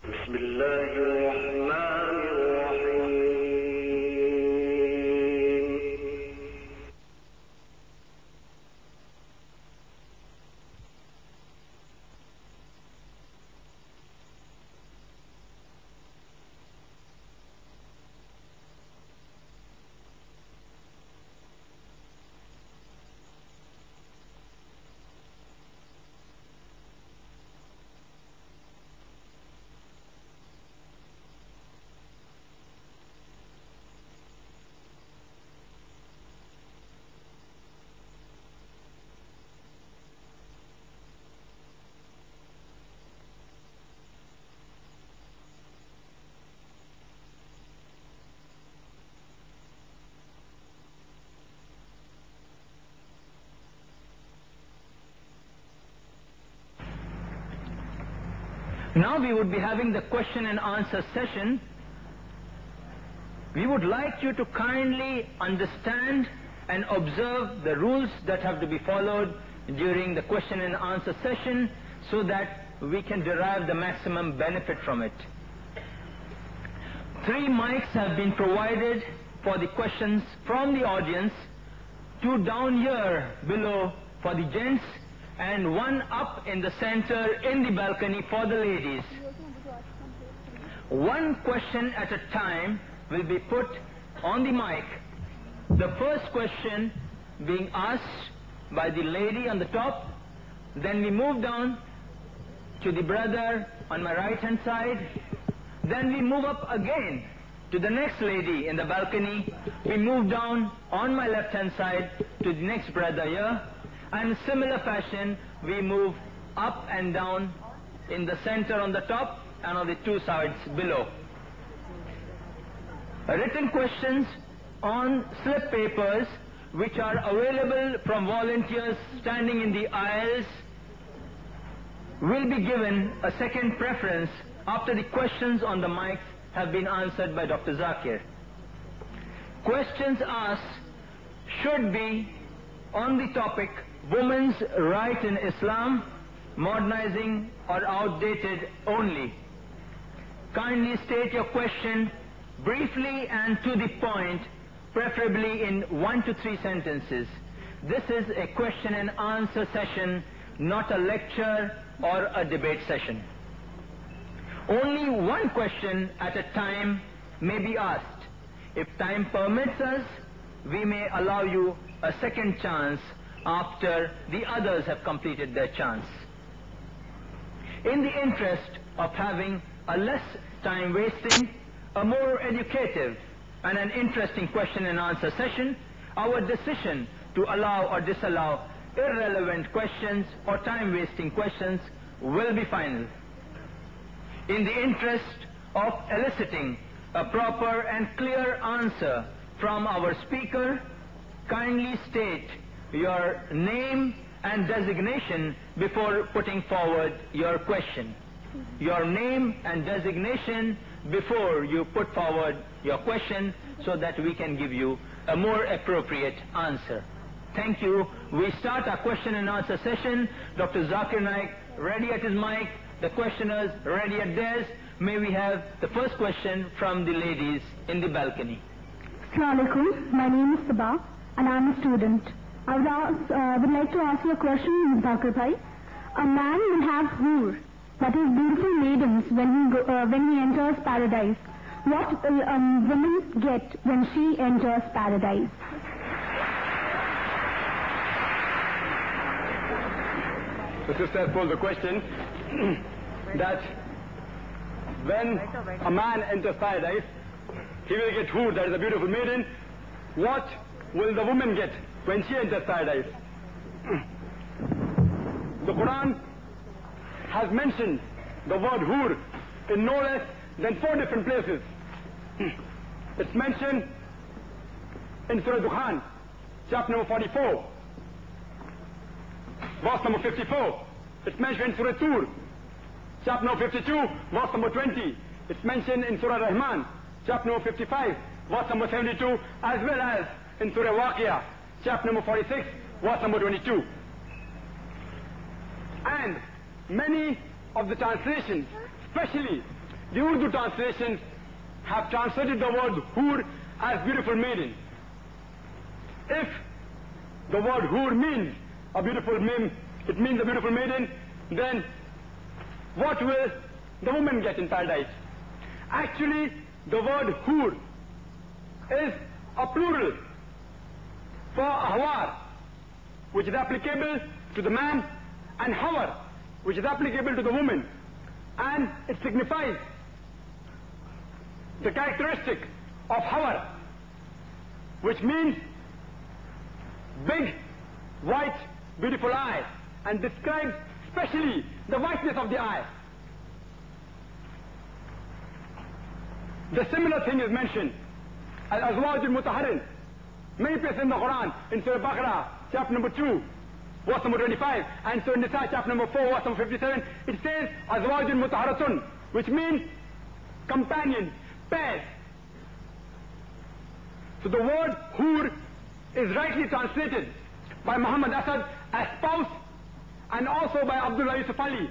بسم الله الرحمن الرحيم. Now we would be having the question and answer session. We would like you to kindly understand and observe the rules that have to be followed during the question and answer session so that we can derive the maximum benefit from it. 3 mics have been provided for the questions from the audience, 2 down here below for the gents, and 1 up in the center in the balcony for the ladies. 1 question at a time will be put on the mic. The first question being asked by the lady on the top, then we move down to the brother on my right hand side, then we move up again to the next lady in the balcony, we move down on my left hand side to the next brother here, and in similar fashion we move up and down in the center on the top and on the 2 sides below. Written questions on slip papers which are available from volunteers standing in the aisles will be given a second preference after the questions on the mics have been answered by Dr. Zakir. Questions asked should be on the topic women's right in Islam, modernizing or outdated only. Kindly state your question briefly and to the point, preferably in 1 to 3 sentences. This is a question and answer session, not a lecture or a debate session. Only 1 question at a time may be asked. If time permits us, we may allow you a second chance after the others have completed their chance. In the interest of having a less time wasting, a more educative and an interesting question and answer session, our decision to allow or disallow irrelevant questions or time wasting questions will be final. In the interest of eliciting a proper and clear answer from our speaker, kindly state your name and designation before putting forward your question. Your name and designation before you put forward your question so that we can give you a more appropriate answer. Thank you. We start our question and answer session. Dr. Zakir Naik ready at his mic, the questioners ready at theirs. May we have the first question from the ladies in the balcony. Assalamu alaikum. My name is Sabah and I am a student. I would like to ask you a question, Ms. Zakir Bhai. A man will have hoor, that is beautiful maidens, when he enters paradise. What will a woman get when she enters paradise? The sister has posed the question that when a man enters paradise, he will get hoor, that is a beautiful maiden. What will the woman get when she enters paradise? The Qur'an has mentioned the word hoor in no less than 4 different places. It's mentioned in Surah Dukhan, chapter number 44, verse number 54. It's mentioned in Surah Tur, chapter number 52, verse number 20. It's mentioned in Surah Rahman, chapter number 55, verse number 72, as well as in Surah Waqia, chapter number 46, verse number 22. And many of the translations, especially the Urdu translations have translated the word hur as beautiful maiden. If the word hur means a beautiful maiden, it means a beautiful maiden, then what will the woman get in paradise? Actually, the word hur is a plural for hawar, which is applicable to the man, and hawar, which is applicable to the woman, and it signifies the characteristic of hawar, which means big, white, beautiful eye, and describes especially the whiteness of the eye. The similar thing is mentioned al-azwaj al-mutahharin, many places in the Qur'an, in Surah Baqarah, chapter number 2, verse number 25, and Surah Nisa, chapter number 4, verse number 57, it says azwaj al-mutahharatun, which means companions, pairs. So the word hur is rightly translated by Muhammad Asad as spouse, and also by Abdullah Yusuf Ali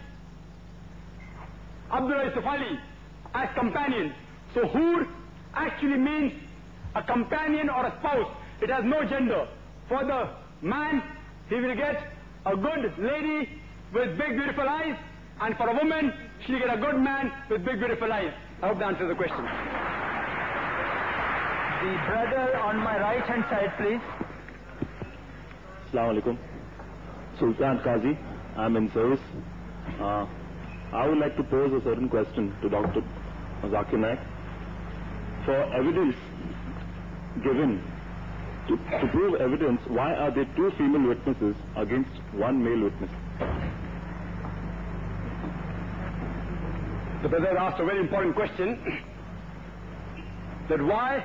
as companion. So hur actually means a companion or a spouse. It has no gender. For the man, he will get a good lady with big beautiful eyes, and for a woman, she'll get a good man with big beautiful eyes. I hope that answers the question. The brother on my right hand side, please. Assalamu alaikum. Sultan Qazi, I'm in service. I would like to pose a certain question to Dr. Zakir Naik. For evidence given, to prove evidence, why are there two female witnesses against one male witness? The brother asked a very important question, that why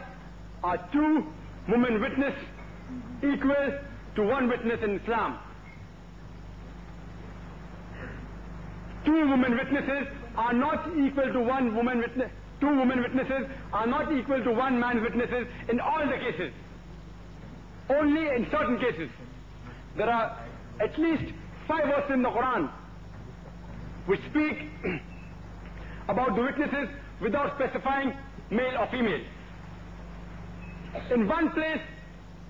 are two women witnesses equal to one witness in Islam? Two women witnesses are not equal to one woman witness. Two women witnesses are not equal to one man's witnesses in all the cases. Only in certain cases. There are at least 5 verses in the Qur'an which speak about the witnesses without specifying male or female. In one place,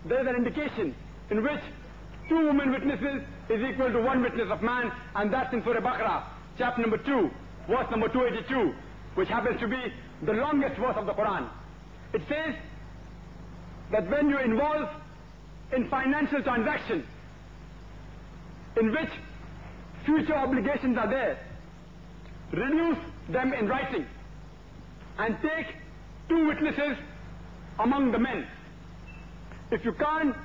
there is an indication in which two women witnesses is equal to one witness of man, and that's in Surah Baqarah, chapter number 2, verse number 282, which happens to be the longest verse of the Qur'an. It says that when you involve in financial transactions in which future obligations are there, reduce them in writing and take 2 witnesses among the men. If you can't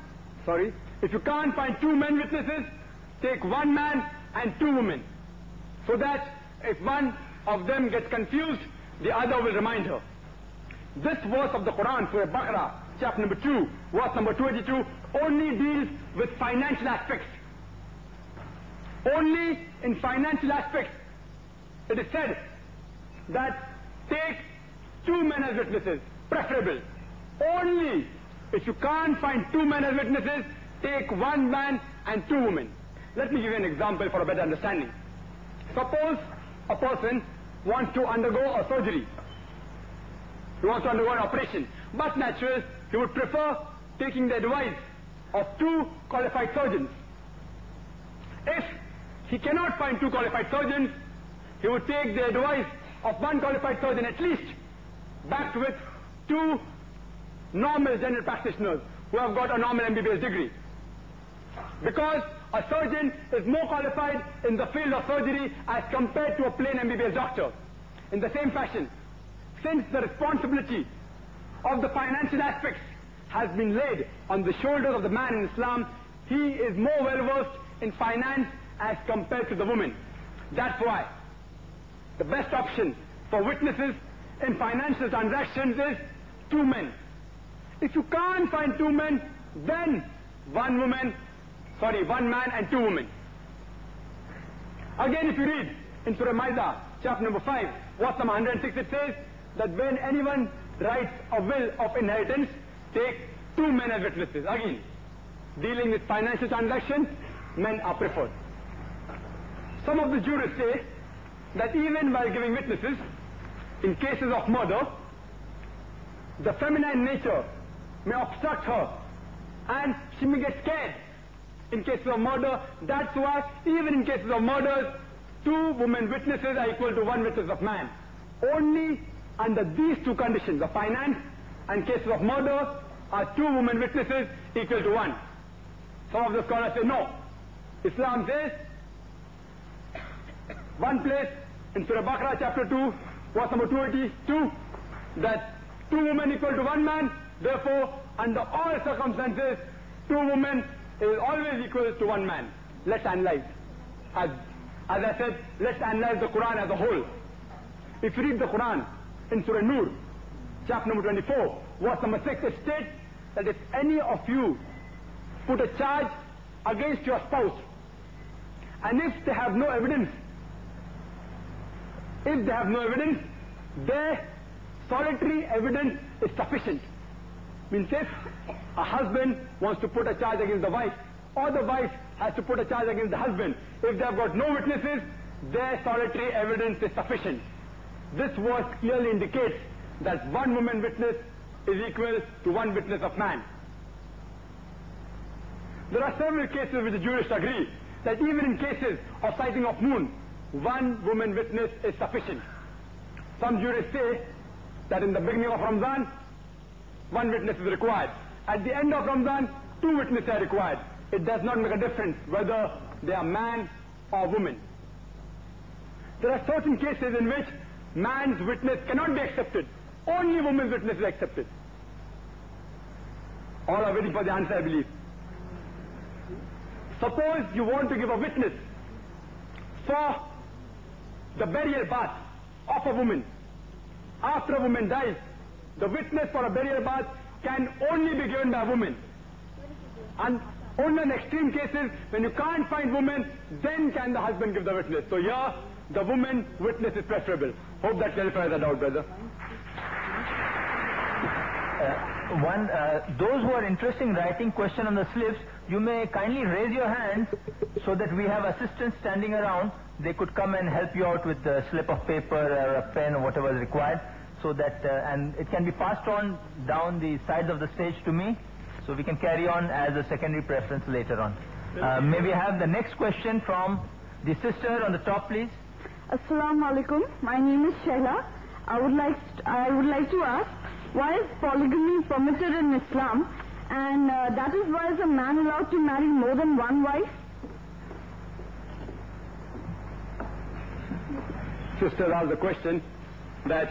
find 2 men witnesses, take 1 man and 2 women, so that if one of them gets confused, the other will remind her. This verse of the Qur'an, Surah Baqarah, chapter number 2, verse number 282, only deals with financial aspects. Only in financial aspects it is said that take 2 men as witnesses, preferable. Only if you can't find 2 men as witnesses, take 1 man and 2 women. Let me give you an example for a better understanding. Suppose a person wants to undergo a surgery. He wants to undergo an operation. But naturally, he would prefer taking the advice of 2 qualified surgeons. If he cannot find 2 qualified surgeons, he would take the advice of 1 qualified surgeon at least, backed with 2 normal general practitioners who have got a normal MBBS degree. Because a surgeon is more qualified in the field of surgery as compared to a plain MBBS doctor. In the same fashion, since the responsibility of the financial aspects has been laid on the shoulders of the man in Islam, he is more well versed in finance as compared to the woman. That's why the best option for witnesses in financial transactions is 2 men. If you can't find 2 men, then 1 man and 2 women. Again, if you read in Surah Maida, chapter number 5, verse number 106, it says that when anyone writes a will of inheritance, take 2 men as witnesses. Again, dealing with financial transactions, men are preferred. Some of the jurists say that even while giving witnesses, in cases of murder, the feminine nature may obstruct her and she may get scared in cases of murder. That's why even in cases of murders, 2 women witnesses are equal to 1 witness of man. Only under these 2 conditions of finance and cases of murder are 2 women witnesses equal to 1. Some of the scholars say no. Islam says, one place in Surah Baqarah chapter 2, verse number 282, that 2 women equal to 1 man, therefore under all circumstances 2 women is always equal to 1 man. Let's analyze. As I said, let's analyze the Qur'an as a whole. If you read the Qur'an in Surah Nur, chapter number 24, verse number 6, it states that if any of you put a charge against your spouse, and if they have no evidence, their solitary evidence is sufficient. Means if a husband wants to put a charge against the wife, or the wife has to put a charge against the husband, if they have got no witnesses, their solitary evidence is sufficient. This verse clearly indicates that 1 woman witness is equal to 1 witness of man. There are several cases which the jurists agree that even in cases of sighting of moon, 1 woman witness is sufficient. Some jurists say that in the beginning of Ramadan, 1 witness is required. At the end of Ramadan, 2 witnesses are required. It does not make a difference whether they are man or woman. There are certain cases in which man's witness cannot be accepted. Only woman's witness is accepted. All are waiting for the answer, I believe. Suppose you want to give a witness for the burial bath of a woman. After a woman dies, the witness for a burial bath can only be given by a woman. And only in extreme cases, when you can't find women, then can the husband give the witness. So here, the woman witness is preferable. Hope that clarifies the doubt, brother. Those who are interested in writing question on the slips, you may kindly raise your hands so that we have assistants standing around. They could come and help you out with a slip of paper or a pen or whatever is required, so that and it can be passed on down the sides of the stage to me, so we can carry on as a secondary preference later on. May we have the next question from the sister on the top, please? Assalamu alaikum. My name is Shayla. I would like to ask, why is polygamy permitted in Islam, and that is why is a man allowed to marry more than 1 wife? Sister asked the question that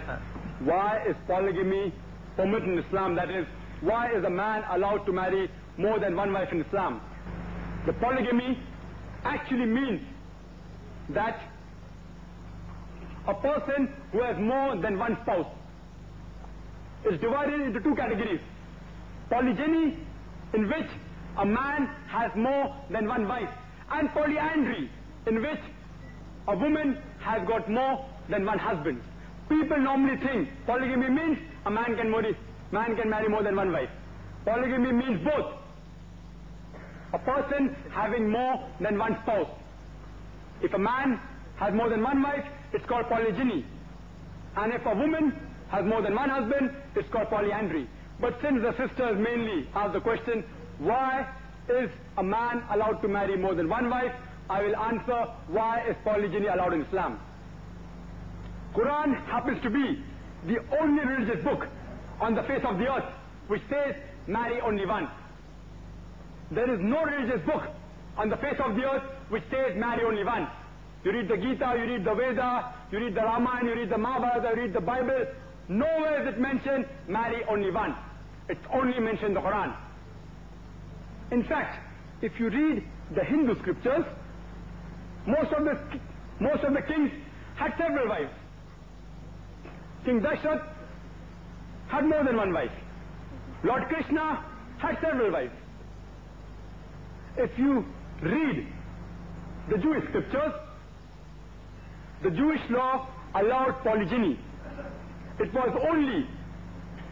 why is polygamy permitted in Islam? That is, why is a man allowed to marry more than 1 wife in Islam? The polygamy actually means that a person who has more than 1 spouse is divided into 2 categories. Polygyny, in which a man has more than 1 wife, and polyandry, in which a woman has got more than 1 husband. People normally think polygamy means a man can marry more than 1 wife. Polygamy means both. A person having more than 1 spouse. If a man has more than 1 wife, it's called polygyny. And if a woman has more than 1 husband, it's called polyandry. But since the sisters mainly asked the question, why is a man allowed to marry more than 1 wife? I will answer, why is polygyny allowed in Islam? Quran happens to be the only religious book on the face of the earth which says marry only once. There is no religious book on the face of the earth which says marry only once. You read the Gita, you read the Veda, you read the Ramayana, you read the Mahabharata, you read the Bible. Nowhere is it mentioned marry only once. It's only mentioned in the Quran. In fact, if you read the Hindu scriptures, most of the kings had several wives. King Dashrath had more than 1 wife. Lord Krishna had several wives. If you read the Jewish scriptures, the Jewish law allowed polygyny. It was only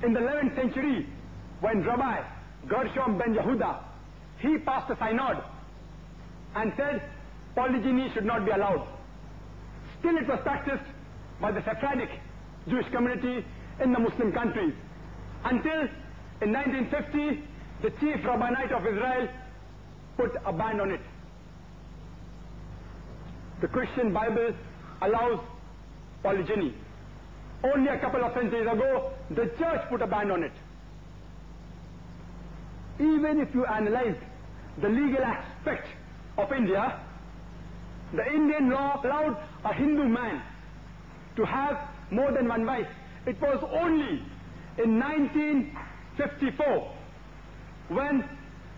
in the 11th century when Rabbi Gershom ben Yehuda, he passed a synod and said polygyny should not be allowed. Still it was practiced by the Sephardic Jewish community in the Muslim countries, until in 1950 the chief rabbinate of Israel put a ban on it. The Christian Bible allows polygyny. Only a couple of centuries ago, the church put a ban on it. Even if you analyze the legal aspect of India, the Indian law allowed a Hindu man to have more than one wife. It was only in 1954 when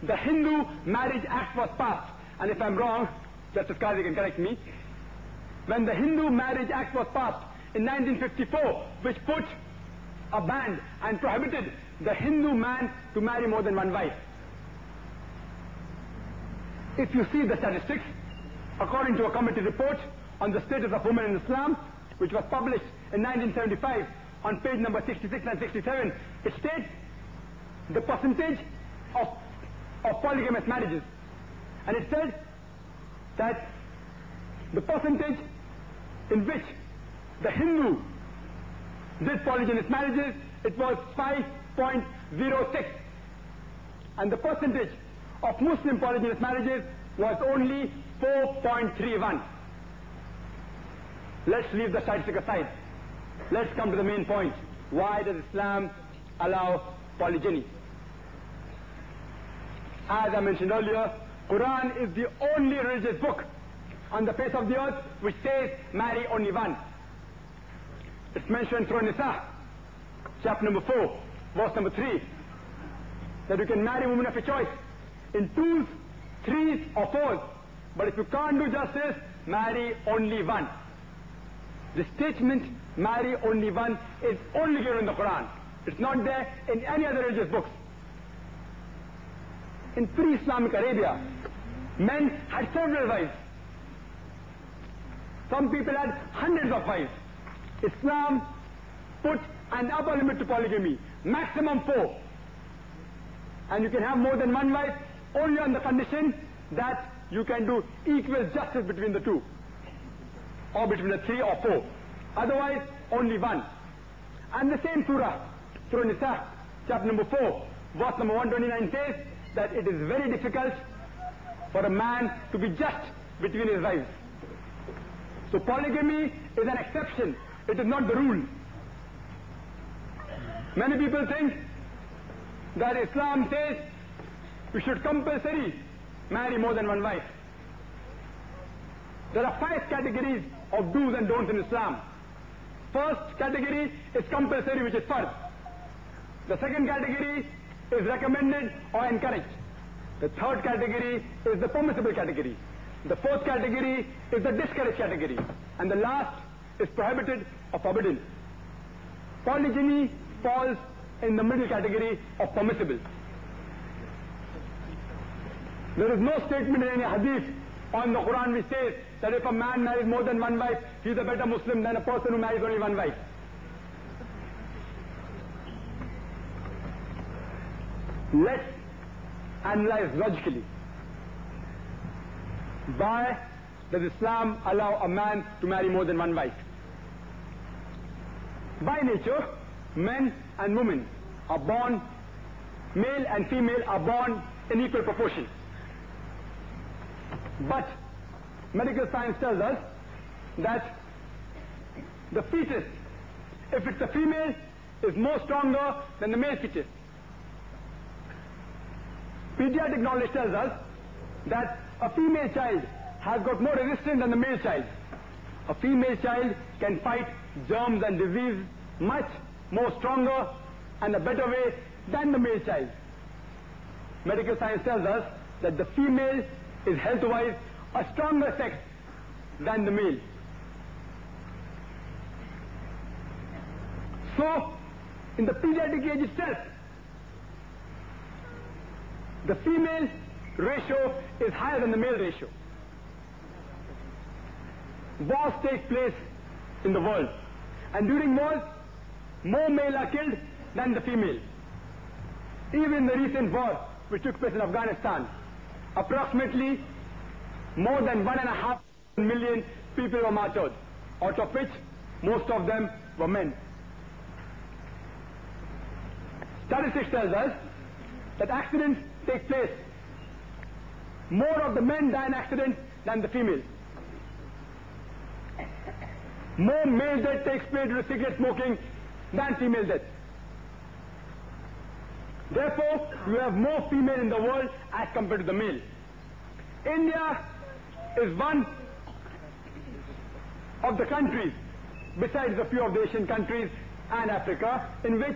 the Hindu Marriage Act was passed, and if I'm wrong, Justice Qazi can correct me, when the Hindu Marriage Act was passed in 1954, which put a ban and prohibited the Hindu man to marry more than one wife. If you see the statistics, according to a committee report on the status of women in Islam, which was published in 1975 on page number 66 and 67, it states the percentage of polygamous marriages. And it said that the percentage in which the Hindu did polygynous marriages, it was 5.06. And the percentage of Muslim polygynous marriages was only 4.31. Let's leave the statistic aside. Let's come to the main point. Why does Islam allow polygyny? As I mentioned earlier, Qur'an is the only religious book on the face of the earth which says marry only one. It's mentioned through Nisa, chapter number 4, verse number 3, that you can marry women of your choice in 2s, 3s or 4s, but if you can't do justice, marry only one. The statement marry only one is only given in the Quran. It's not there in any other religious books. In pre-Islamic Arabia, men had several wives. Some people had hundreds of wives. Islam put an upper limit to polygamy, maximum 4. And you can have more than one wife only on the condition that you can do equal justice between the two, or between the 3 or 4. Otherwise, only one. And the same surah, Surah Nisa, chapter number 4, verse number 129 says that it is very difficult for a man to be just between his wives. So polygamy is an exception. It is not the rule. Many people think that Islam says you should compulsory marry more than one wife. There are 5 categories of do's and don'ts in Islam. First category is compulsory, which is fard. The second category is recommended or encouraged. The third category is the permissible category. The fourth category is the discouraged category. And the last is prohibited or forbidden. Polygyny falls in the middle category of permissible. There is no statement in any hadith on the Quran which says that if a man marries more than one wife, he is a better Muslim than a person who marries only one wife. Let's analyze logically. Why does Islam allow a man to marry more than one wife? By nature, men and women are born, male and female are born in equal proportion. But medical science tells us that the fetus, if it's a female, is more stronger than the male fetus. Pediatric knowledge tells us that a female child has got more resistance than the male child. A female child can fight germs and disease much more stronger and a better way than the male child. Medical science tells us that the female is health-wise a stronger sex than the male. So, in the pediatric age itself, the female ratio is higher than the male ratio. Wars take place in the world, and during wars, more male are killed than the female. Even the recent war which took place in Afghanistan, approximately more than 1.5 million people were martyred, out of which most of them were men. Statistics tells us that accidents take place. More of the men die in accidents than the females. More male death takes place due to cigarette smoking than female death. Therefore, you have more female in the world as compared to the male. India is one of the countries, besides a few of the Asian countries and Africa, in which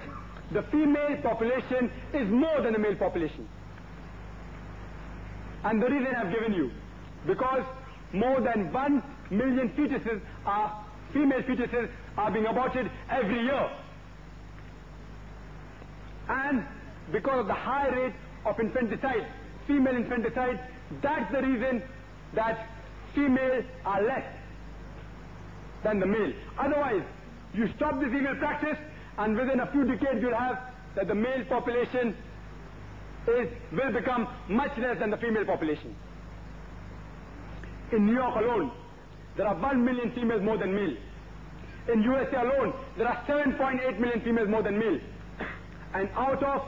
the female population is more than the male population. And the reason I've given you, because more than 1 million fetuses are, female fetuses are being aborted every year. And because of the high rate of infanticide, female infanticide, that's the reason that females are less than the male. Otherwise, you stop this evil practice and within a few decades you'll have that the male population will become much less than the female population. In New York alone, there are 1 million females more than male. In U.S.A. alone, there are 7.8 million females more than male. And out of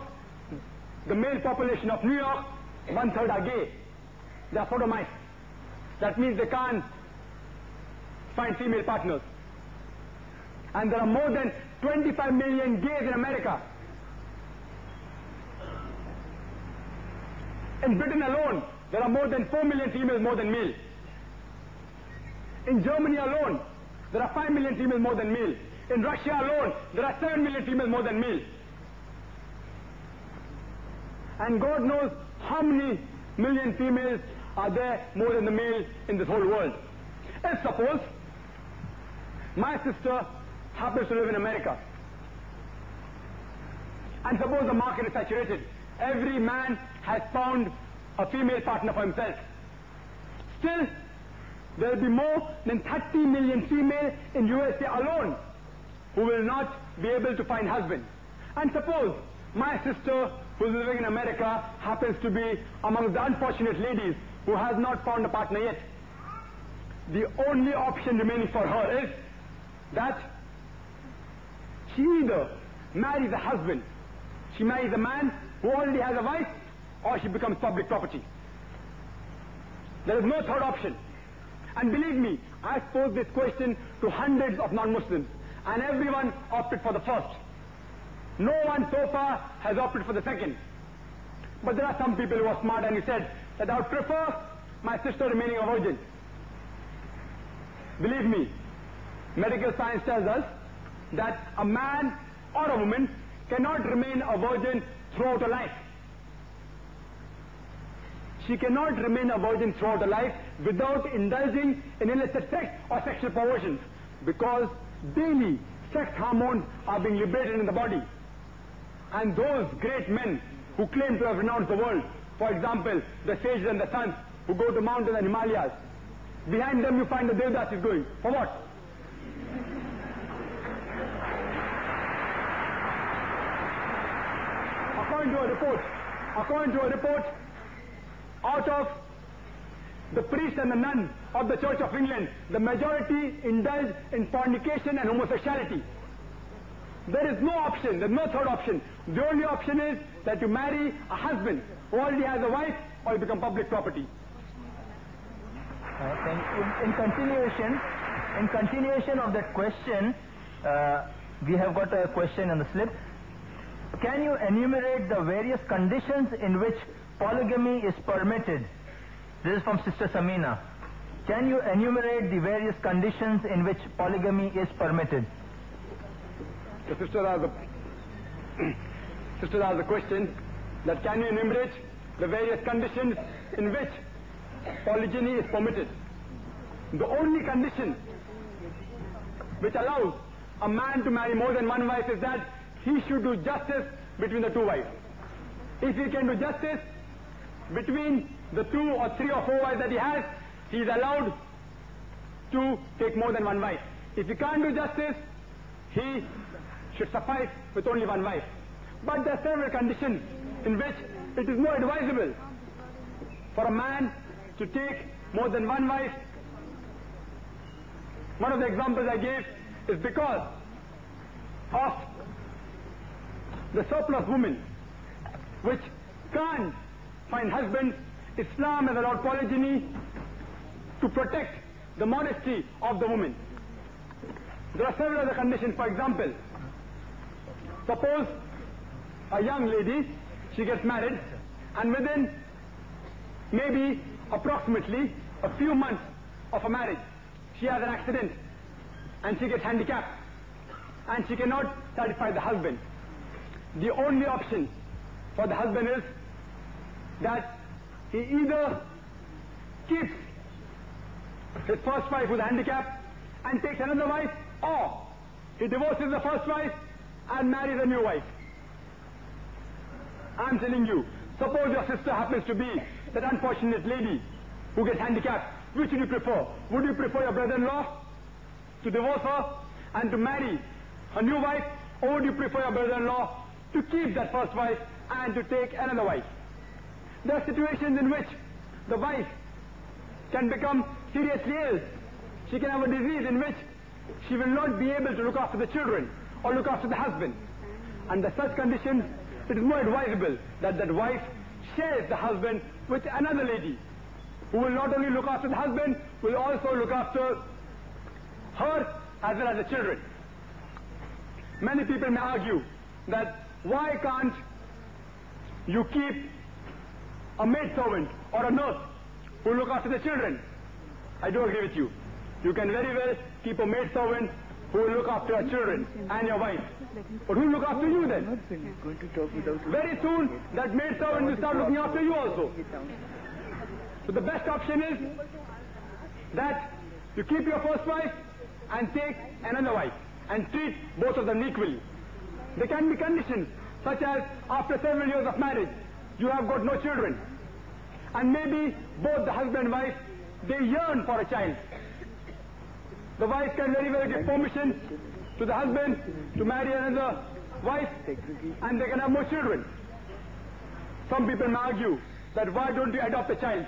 the male population of New York, 1/3 are gay. They are sodomites. That means they can't find female partners. And there are more than 25 million gays in America. In Britain alone, there are more than 4 million females more than male. In Germany alone, there are 5 million females more than male. In Russia alone, there are 7 million females more than male. And God knows how many million females are there more than the male in this whole world. If suppose my sister happens to live in America, and suppose the market is saturated, every man has found a female partner for himself. Still, there will be more than 30 million females in U.S.A. alone who will not be able to find husbands. And suppose my sister who is living in America happens to be among the unfortunate ladies who has not found a partner yet. The only option remaining for her is that she either marries a husband, she marries a man who already has a wife, or she becomes public property. There is no third option. And believe me, I posed this question to hundreds of non-Muslims, and everyone opted for the first. No one so far has opted for the second. But there are some people who are smart and who said that I would prefer my sister remaining a virgin. Believe me, medical science tells us that a man or a woman cannot remain a virgin throughout her life. She cannot remain a virgin throughout her life without indulging in illicit sex or sexual perversions, because daily sex hormones are being liberated in the body. And those great men who claim to have renounced the world, for example, the sages and the sons who go to mountains and Himalayas, behind them you find the Devdas is going. For what? According to a report, out of the priests and the nuns of the Church of England, the majority indulge in fornication and homosexuality. There is no option, there is no third option. The only option is that you marry a husband who already has a wife, or you become public property. In continuation of that question, we have got a question on the slip. Can you enumerate the various conditions in which polygamy is permitted? This is from Sister Samina. Can you enumerate the various conditions in which polygamy is permitted? The sister has a question that can you enumerate the various conditions in which polygyny is permitted? The only condition which allows a man to marry more than one wife is that he should do justice between the two wives. If he can do justice between the 2 or 3 or 4 wives that he has, he is allowed to take more than one wife. If he can't do justice, he should suffice with only one wife. But there are several conditions in which it is more advisable for a man to take more than one wife. One of the examples I gave is because of the surplus women, which can't find husbands, Islam has allowed polygyny to protect the modesty of the woman. There are several other conditions. For example, suppose a young lady, she gets married, and within maybe approximately a few months of a marriage, she has an accident and she gets handicapped and she cannot satisfy the husband. The only option for the husband is that he either keeps his first wife who's handicapped and takes another wife, or he divorces the first wife and marries a new wife. I'm telling you, suppose your sister happens to be that unfortunate lady who gets handicapped. Which would you prefer? Would you prefer your brother-in-law to divorce her and to marry a new wife, or would you prefer your brother-in-law to keep that first wife and to take another wife? There are situations in which the wife can become seriously ill. She can have a disease in which she will not be able to look after the children or look after the husband. Under such conditions, it is more advisable that that wife shares the husband with another lady who will not only look after the husband, will also look after her as well as the children. Many people may argue that why can't you keep a maidservant or a nurse who look after the children? I do agree with you. You can very well keep a maidservant who will look after your children and your wife. But who will look after you then? Very soon that maidservant will start looking after you also. So the best option is that you keep your first wife and take another wife and treat both of them equally. There can be conditions such as after several years of marriage, you have got no children. And maybe both the husband and wife, they yearn for a child. The wife can very well give permission to the husband to marry another wife and they can have more children. Some people may argue that why don't you adopt a child?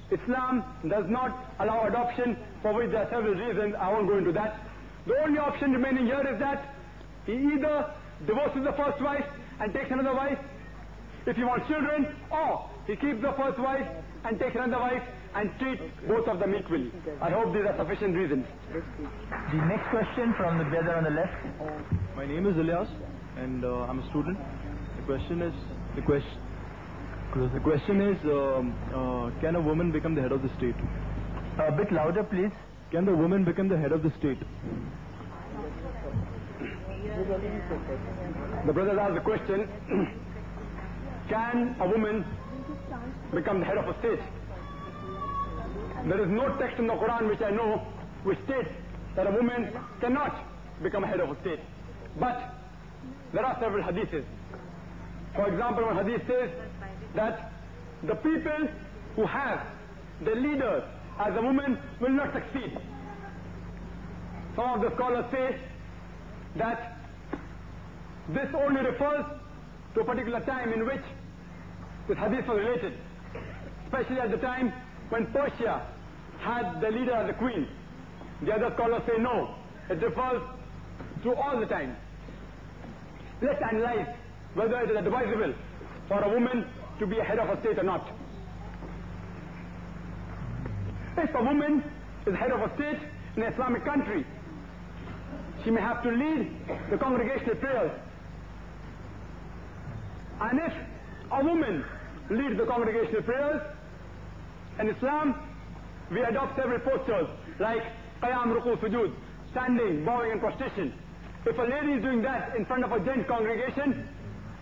Islam does not allow adoption, for which there are several reasons. I won't go into that. The only option remaining here is that he either divorces the first wife and takes another wife if he wants children, or he keeps the first wife and takes another wife and treats both of them equally. I hope these are sufficient reasons. The next question from the brother on the left. My name is Ilyas and I'm a student. The question is, can a woman become the head of the state? A bit louder, please. Can the woman become the head of the state? The brother asked the question, can a woman become the head of a state? There is no text in the Qur'an which I know which states that a woman cannot become a head of a state. But there are several hadiths. For example, one hadith says that the people who have the leader as a woman will not succeed. Some of the scholars say that this only refers to a particular time in which this hadith was related, especially at the time when Persia had the leader as a queen. The other scholars say no, it refers to all the time. Let's analyze whether it is advisable for a woman to be a head of a state or not. If a woman is head of a state in an Islamic country, she may have to lead the congregational prayers. And if a woman leads the congregational prayers, in Islam, we adopt several postures like qiyam, ruku, sujood, standing, bowing and prostration. If a lady is doing that in front of a gent congregation,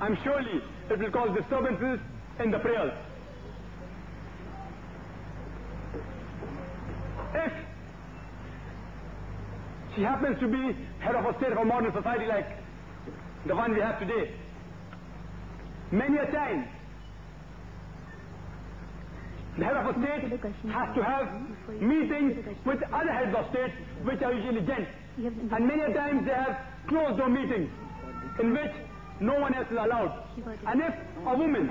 I'm surely it will cause disturbances in the prayers. If she happens to be head of a state of a modern society like the one we have today, many a time the head of a state has to have meetings with other heads of state which are usually gents. And many a times they have closed door meetings in which no one else is allowed. And if a woman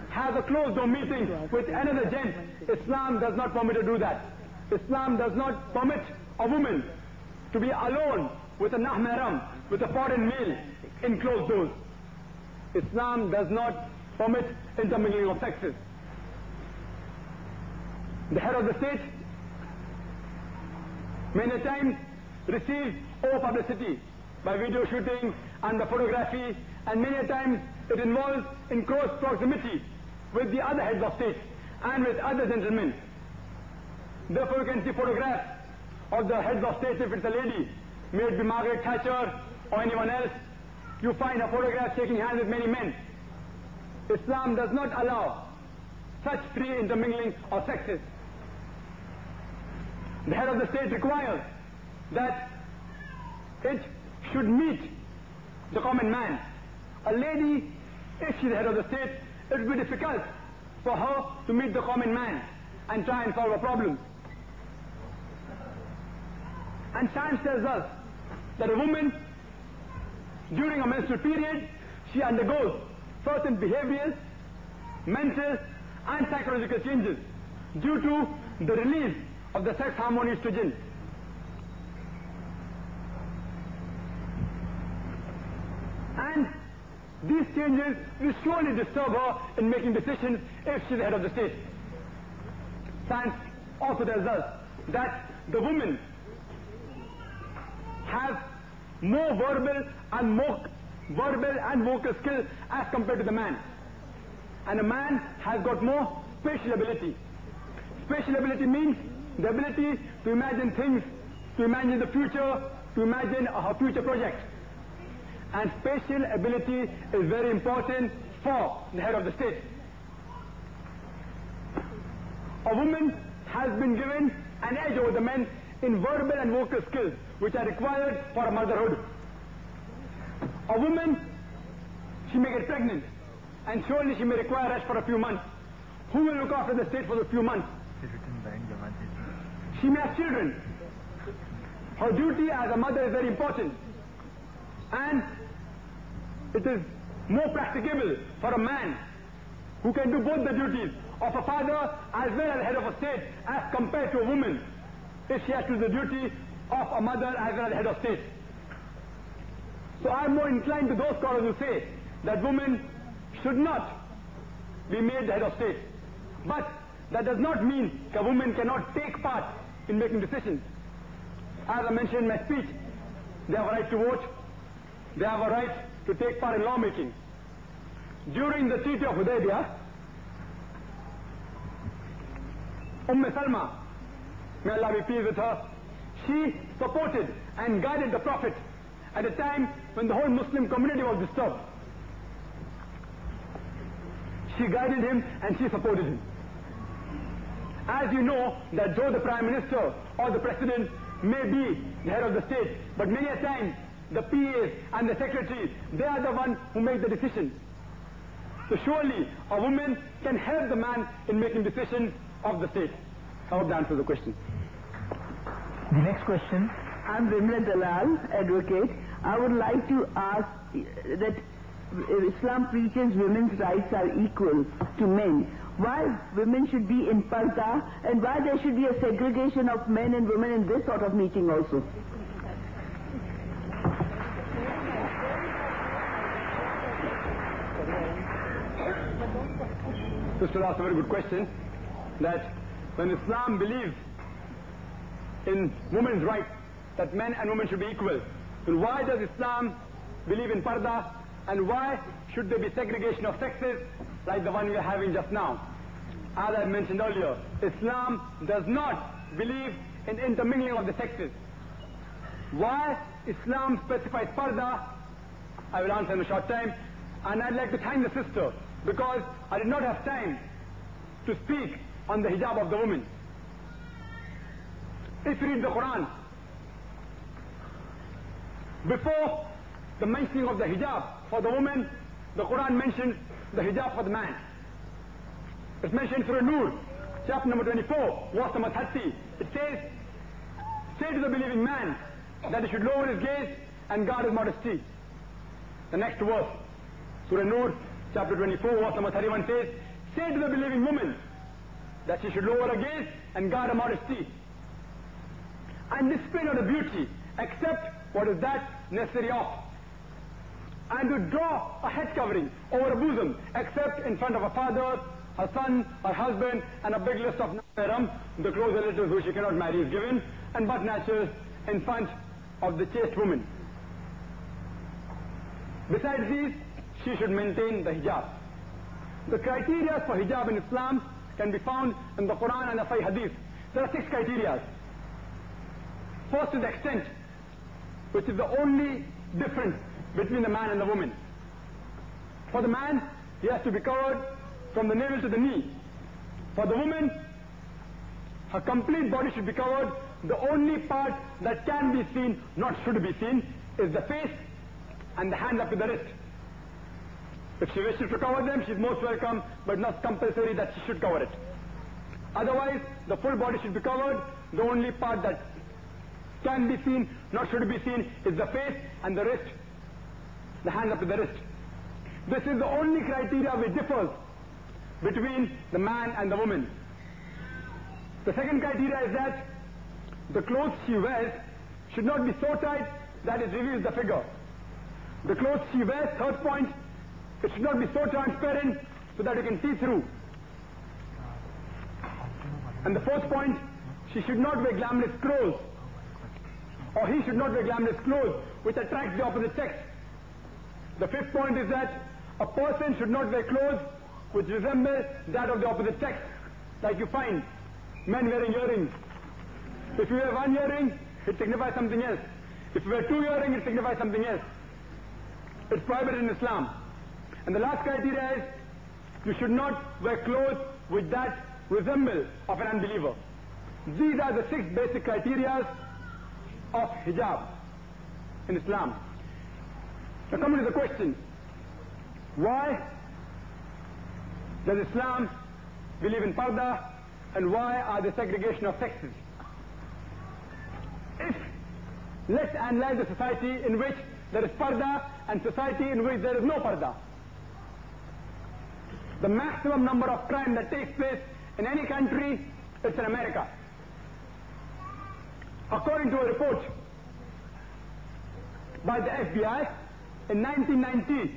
has a closed door meeting with another gent, Islam does not permit her to do that. Islam does not permit a woman to be alone with a mahram, with a foreign male in closed doors. Islam does not permit intermingling of sexes. The head of the state many times receives over publicity by video shooting and the photography, and many times it involves in close proximity with the other heads of state and with other gentlemen. Therefore, you can see photographs of the heads of state. If it's a lady, may it be Margaret Thatcher or anyone else, you find a photograph shaking hands with many men. Islam does not allow such free intermingling of sexes. The head of the state requires that it should meet the common man. A lady, if she's the head of the state, it will be difficult for her to meet the common man and try and solve a problem. And science tells us that a woman, during a menstrual period, she undergoes certain behavioral, mental and psychological changes due to the release of the sex hormone estrogen. And these changes will surely disturb her in making decisions if she's the head of the state. Science also tells us that the women have more verbal and vocal skill as compared to the man. And a man has got more spatial ability. Spatial ability means the ability to imagine things, to imagine the future, to imagine a future project. And spatial ability is very important for the head of the state. A woman has been given an edge over the men in verbal and vocal skills which are required for motherhood. A woman, she may get pregnant and surely she may require rest for a few months. Who will look after the state for the few months? She may have children. Her duty as a mother is very important. And it is more practicable for a man who can do both the duties of a father as well as head of a state as compared to a woman if she has to do the duty of a mother as well as head of state. So I am more inclined to those scholars who say that women should not be made the head of state. But that does not mean that a woman cannot take part in making decisions. As I mentioned in my speech, they have a right to vote, they have a right to take part in lawmaking. During the Treaty of Hudaybiyah, Salma, may Allah be pleased with her, she supported and guided the Prophet at a time when the whole Muslim community was disturbed. She guided him and she supported him. As you know, that though the Prime Minister or the President may be the head of the state, but many a time the PAs and the secretaries, they are the ones who make the decisions. So surely a woman can help the man in making decisions of the state. I hope that answers the question. The next question. I'm Vimla Dalal, advocate. I would like to ask that Islam preaches women's rights are equal to men. Why women should be in parda and why there should be a segregation of men and women in this sort of meeting also? Sister asked a very good question, that when Islam believes in women's rights, that men and women should be equal, then why does Islam believe in parda, and why should there be segregation of sexes like the one we are having just now? As I mentioned earlier, Islam does not believe in intermingling of the sexes. Why Islam specifies parda, I will answer in a short time, and I'd like to thank the sister because I did not have time to speak on the hijab of the woman. If you read the Qur'an, before the mentioning of the hijab for the woman, the Qur'an mentions the hijab for the man. It's mentioned through Nur, chapter number 24, verse number 30. It says, say to the believing man that he should lower his gaze and guard his modesty. The next verse, Surah Nur, chapter 24, verse number 31 says, say to the believing woman that she should lower her gaze and guard her modesty and display not the beauty except what is that necessary of. and to draw a head covering over a bosom, except in front of her father, her son, her husband, and a big list of mahram, the close relatives who she cannot marry is given, and butt snatchers in front of the chaste woman. Besides these, she should maintain the hijab. The criteria for hijab in Islam can be found in the Qur'an and the Hadith. There are 6 criteria. First is extent, which is the only difference between the man and the woman. For the man, he has to be covered from the navel to the knee. For the woman, her complete body should be covered. The only part that can be seen, not should be seen, is the face and the hand up to the wrist. If she wishes to cover them, she's most welcome, but not compulsory that she should cover it. Otherwise, the full body should be covered. The only part that can be seen, not should be seen, is the face and the wrist, the hand up to the wrist. This is the only criteria which differs between the man and the woman. The second criteria is that the clothes she wears should not be so tight that it reveals the figure. The clothes she wears, third point, it should not be so transparent so that you can see through. And the fourth point, she should not wear glamorous clothes, or he should not wear glamorous clothes which attracts the opposite sex. The fifth point is that a person should not wear clothes which resemble that of the opposite sex. Like you find men wearing earrings. If you wear one earring, it signifies something else. If you wear 2 earrings, it signifies something else. It's prohibited in Islam. And the last criteria is, you should not wear clothes which that resemble of an unbeliever. These are the 6 basic criteria of hijab in Islam. Now coming to the question, why does Islam believe in parda, and why are there segregation of sexes? Let's analyze the society in which there is parda and society in which there is no parda. The maximum number of crime that takes place in any country is in America. According to a report by the FBI, in 1990,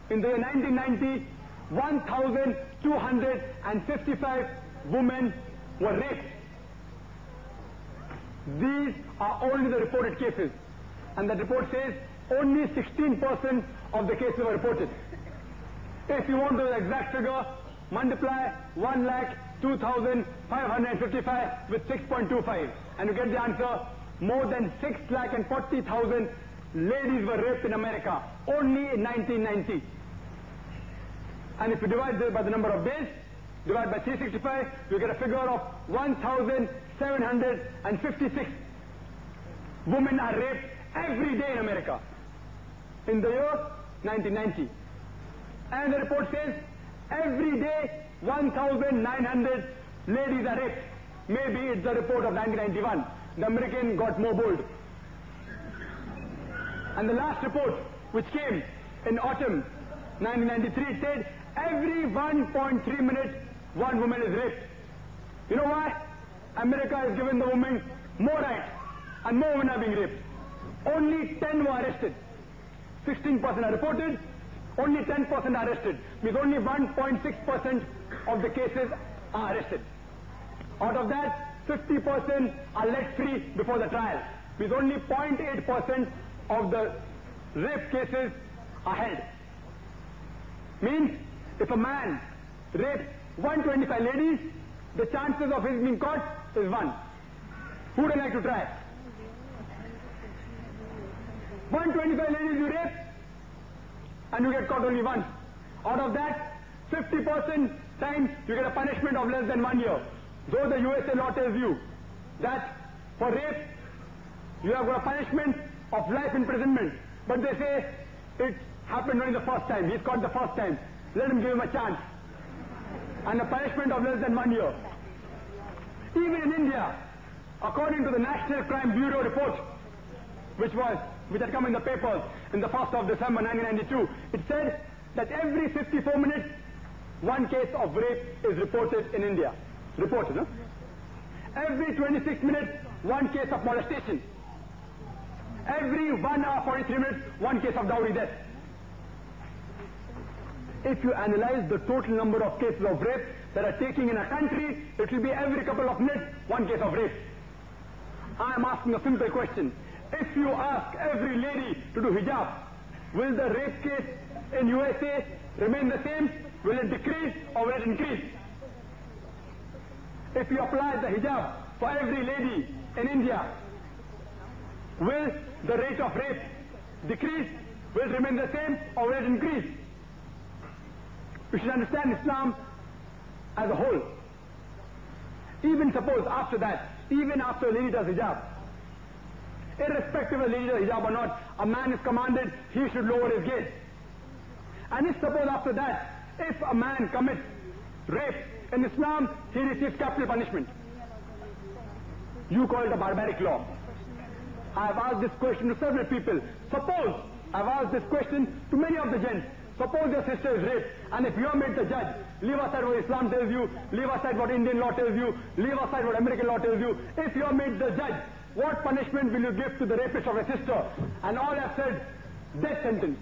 in the year 1990, 1,255 women were raped. These are only the reported cases. And the report says only 16% of the cases were reported. If you want the exact figure, multiply 1,02,555 with 6.25 and you get the answer. More than 6,40,000 ladies were raped in America only in 1990. And if you divide this by the number of days, divide by 365, you get a figure of 1,756 women are raped every day in America in the year 1990. And the report says every day 1,900 ladies are raped. Maybe it's the report of 1991. The American got more bold. And the last report, which came in autumn 1993, said every 1.3 minutes, one woman is raped. You know why? America has given the woman more rights, and more women are being raped. Only 10 were arrested. 16% are reported, only 10% are arrested. Means only 1.6% of the cases are arrested. Out of that, 50% are let free before the trial. Means only 0.8% of the rape cases are held. Means if a man rapes 125 ladies, the chances of his being caught is 1. Who would like to try? 125 ladies you rape, and you get caught only once. Out of that, 50% times you get a punishment of less than 1 year. Though the U.S.A. law tells you that for rape, you have got a punishment of life imprisonment. But they say it happened only the first time. He's caught the first time. Let him give him a chance. And a punishment of less than 1 year. Even in India, according to the National Crime Bureau report, which had come in the papers in the 1st of December 1992, it said that every 54 minutes, one case of rape is reported in India. Reported, no? Every 26 minutes, one case of molestation. Every 1 hour 43 minutes, one case of dowry death. If you analyze the total number of cases of rape that are taking in a country, it will be every couple of minutes one case of rape. I am asking a simple question. If you ask every lady to do hijab, will the rape case in U.S.A. remain the same? Will it decrease or will it increase? If you apply the hijab for every lady in India, will the rate of rape decrease? Will it remain the same or will it increase? We should understand Islam as a whole. Even suppose after that, even after a lady does hijab, irrespective of a lady does hijab or not, a man is commanded he should lower his gaze. And if suppose after that, if a man commits rape in Islam, he receives capital punishment. You call it a barbaric law. I have asked this question to several people. Suppose, I have asked this question to many of the gents. Suppose your sister is raped, and if you are made the judge, leave aside what Islam tells you, leave aside what Indian law tells you, leave aside what American law tells you. If you are made the judge, what punishment will you give to the rapist of a sister? And all have said, death sentence.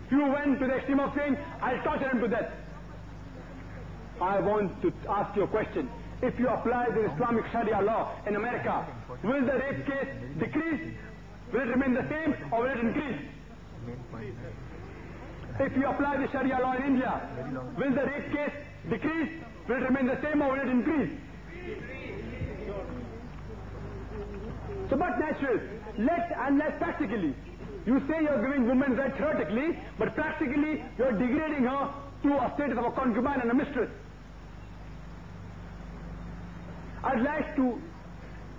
Few went to the extreme of saying, I'll torture him to death. I want to ask you a question. If you apply the Islamic Sharia law in America, will the rape case decrease? Will it remain the same or will it increase? If you apply the Sharia law in India, will the rape case decrease? Will it remain the same or will it increase? So but natural, unless practically, you say you're giving women rights theoretically, but practically you're degrading her to a status of a concubine and a mistress. I'd like to,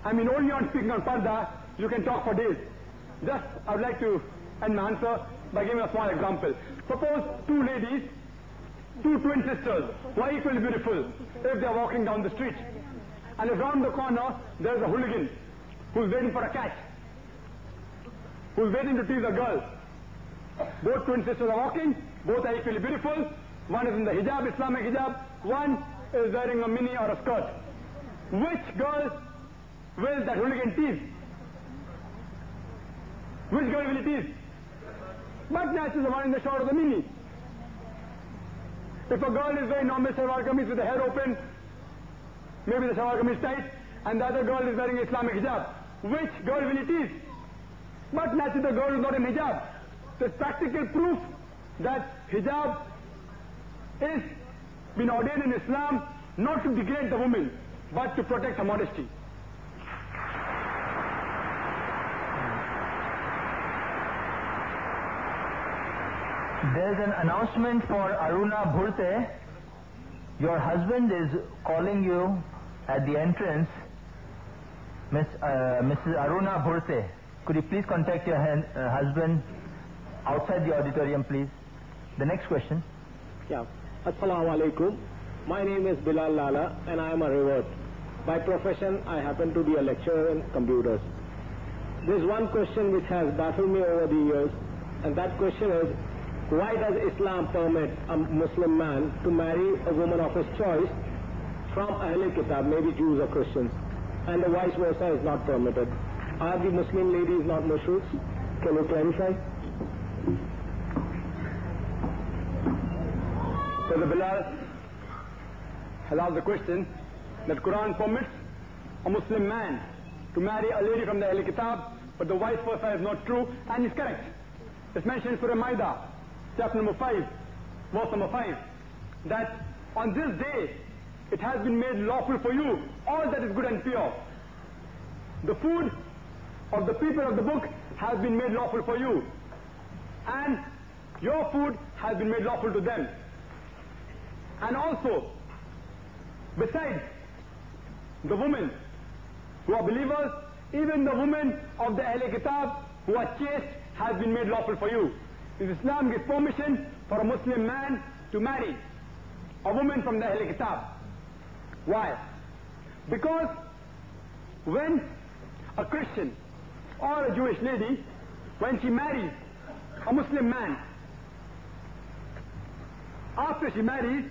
only on speaking on parda, you can talk for days. Just, I would like to end my answer by giving a small example. Suppose two ladies, two twin sisters, who are equally beautiful, if they are walking down the street, and if round the corner there is a hooligan who's waiting for a catch, who's waiting to tease a girl. Both twin sisters are walking, both are equally beautiful. One is in the hijab, Islamic hijab, one is wearing a mini or a skirt. Which girl will that hooligan tease? Which girl will he tease? But naturally the one in the short of the mini. If a girl is wearing normal shalwar kameez with the hair open, maybe the shalwar kameez tight, and the other girl is wearing Islamic hijab, which girl will he tease? But naturally the girl is not in hijab. So it's practical proof that hijab is been ordained in Islam not to degrade the woman, but to protect her modesty. There's an announcement for Aruna Bhurte. Your husband is calling you at the entrance. Mrs. Aruna Bhurte, could you please contact your husband outside the auditorium, please? The next question. Yeah. Assalamu alaikum. My name is Bilal Lala and I am a revert. By profession, I happen to be a lecturer in computers. There's one question which has baffled me over the years, and that question is, why does Islam permit a Muslim man to marry a woman of his choice from Ahlul Kitab, maybe Jews or Christians, and the vice versa is not permitted? Are the Muslim ladies not mushrooks? Can you clarify? So the Bilal has asked the question that Quran permits a Muslim man to marry a lady from the Ahlul Kitab, but the vice versa is not true, and is correct. It's mentioned in Surah Maida, chapter number 5, verse number 5, that on this day it has been made lawful for you all that is good and pure. The food of the people of the book has been made lawful for you, and your food has been made lawful to them. And also, besides the women who are believers, even the women of the Ahlul Kitab who are chaste has been made lawful for you. Islam gives permission for a Muslim man to marry a woman from the Ahlul Kitab. Why? Because when a Christian or a Jewish lady, when she marries a Muslim man, after she marries,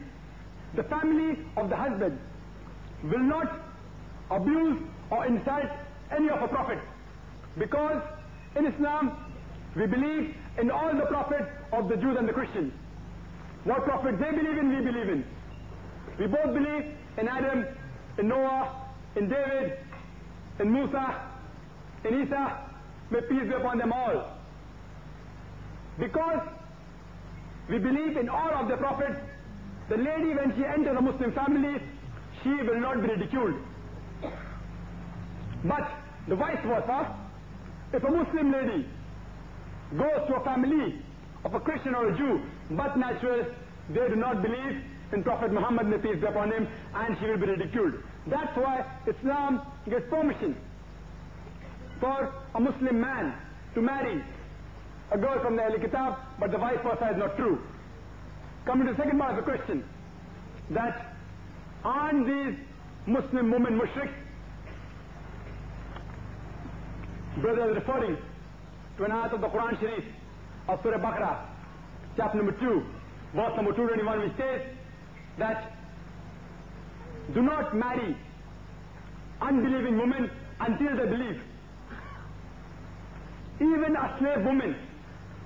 the family of the husband will not abuse or insult any of the prophets, because in Islam we believe in all the prophets of the Jews and the Christians. What prophet they believe in, we believe in. We both believe in Adam, in Noah, in David, in Musa, in Isa, may peace be upon them all. Because we believe in all of the prophets, the lady when she enters a Muslim family, she will not be ridiculed. But the vice versa, if a Muslim lady goes to a family of a Christian or a Jew, but natural, they do not believe in Prophet Muhammad, may peace be upon him, and she will be ridiculed. That's why Islam gives permission for a Muslim man to marry a girl from the Ahl Kitab, but the vice versa is not true. Coming to the second part of the question, that aren't these Muslim women mushriks? Brother is referring to an ayat of the Quran Sharif of Surah Baqarah, chapter number 2, verse number 221, which says that do not marry unbelieving women until they believe. Even a slave woman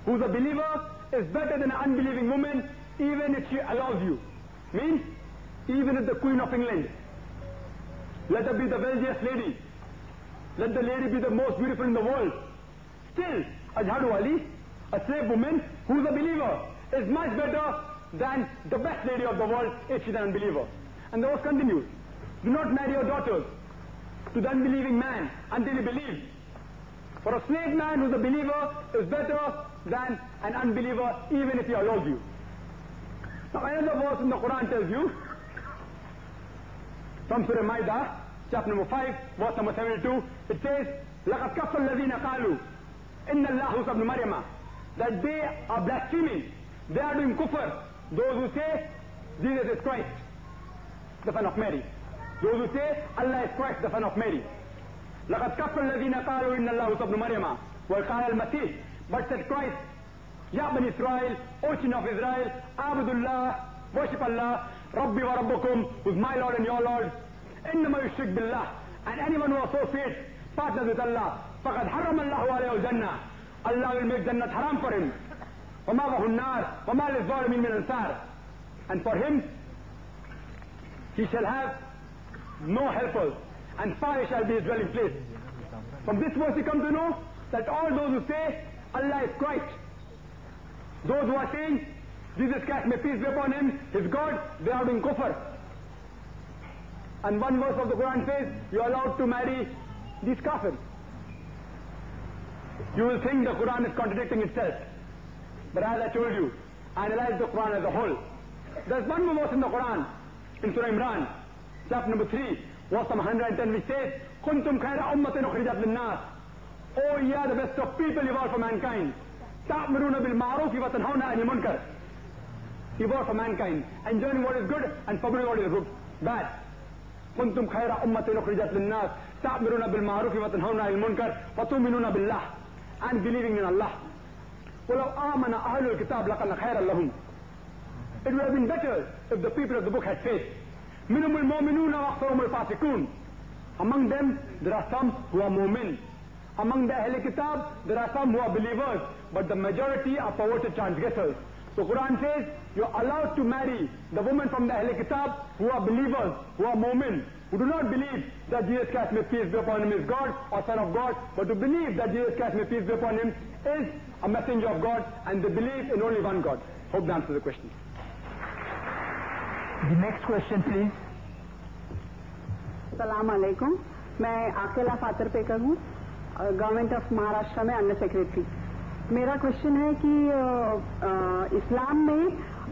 who's a believer is better than an unbelieving woman, even if she allows you. Means, even if the Queen of England, let her be the wealthiest lady, let the lady be the most beautiful in the world, still, Ajhadu Ali, a slave woman who's a believer, is much better than the best lady of the world if she's an unbeliever. And the verse continues, do not marry your daughters to the unbelieving man until he believes. For a slave man who's a believer is better than an unbeliever even if he allows you. Now another verse in the Quran tells you, from Surah Ma'idah, chapter number 5, verse number 72, it says, لَقَدْ كَفَّ الَّذِينَ قَالُوا إِنَّ اللَّهُ ابْنُ مَرْيَمَ, that they are blaspheming, they are doing kufr, those who say Jesus is Christ, the son of Mary. Those who say Allah is Christ, the son of Mary. لَقَدْ كَفَّ الَّذِينَ قَالُوا إِنَّ اللَّهُ ابْنُ مَرْيَمَ وَقَالَ الْمَسِيحِ, but said Christ, Ya Bani Israel, O children of Israel, Abdullah, worship Allah, Rabbi wa Rabbukum, who's my Lord and your Lord, إِنَّمَا يُشْرِكْ بِاللَّهِ, and anyone who associates, partners with Allah, فَقَدْ حَرَّمَ اللَّهُ عَلَيْهِ الْجَنَّةِ, Allah will make Jannat haram for him. وَمَا وَهُ النَّارِ وَمَا لِلظَّالِمِينَ مِنْ أَنصَارٍ, and for him, he shall have no helpers, and fire shall be his dwelling place. From this verse you come to know that all those who say Allah is Christ, those who are saying Jesus Christ, may peace be upon him, is God, they are doing kufr. And one verse of the Quran says you are allowed to marry these kafirs. You will think the Quran is contradicting itself. But as I told you, analyze the Quran as a whole. There's one more verse in the Quran, in Surah Imran, chapter number 3, verse 110, which says, كُنْتُمْ خَيْرَ أُمَّةٍ أُخْرِجَتْ لِلنَّاسِ, oh ye are the best of people, you are for mankind. تَأْمُرُونَ بِالْمَعْرُوفِ وَتَنْهَوْنَ عَنِ الْمُنْكَرِ, you are for mankind, enjoying what is good and forbidding what is good, bad. كُنْتُمْ خَيْرَ أُمَّةٍ أُخْرِجَتْ لِلنَّاسِ تَأْمُرُونَ بِالْمَعْرُوفِ وَتَنْهَوْنَ عَنِ الْمُنْكَرِ وَتُؤْمِنُونَ بِاللَّهِ, and believing in Allah. وَلَوْ آمَنَ أَهْلُ الْكِتَابِ لَكَانَ خَيْرًا لَهُمْ, it would have been better if the people of the book had faith. مِنْهُمُ الْمُؤْمِنُونَ وَأَكْثَرُهُمُ الْفَاسِقُونَ, among them there are some who are mu'min. Among the Ahl Kitab there are some who are believers, but the majority are perverted transgressors. So Quran says you are allowed to marry the women from the Ahl Kitab who are believers, who are mu'min, who do not believe that Jesus Christ, may peace be upon him, is God or Son of God, but to believe that Jesus Christ, may peace be upon him, is a messenger of God, and they believe in only one God. Hope that answers the question. The next question, please. सलाम अलैकुम, मैं आकेला फातरपेकर हूँ, government of Maharashtra में under secretary. मेरा question है कि इस्लाम में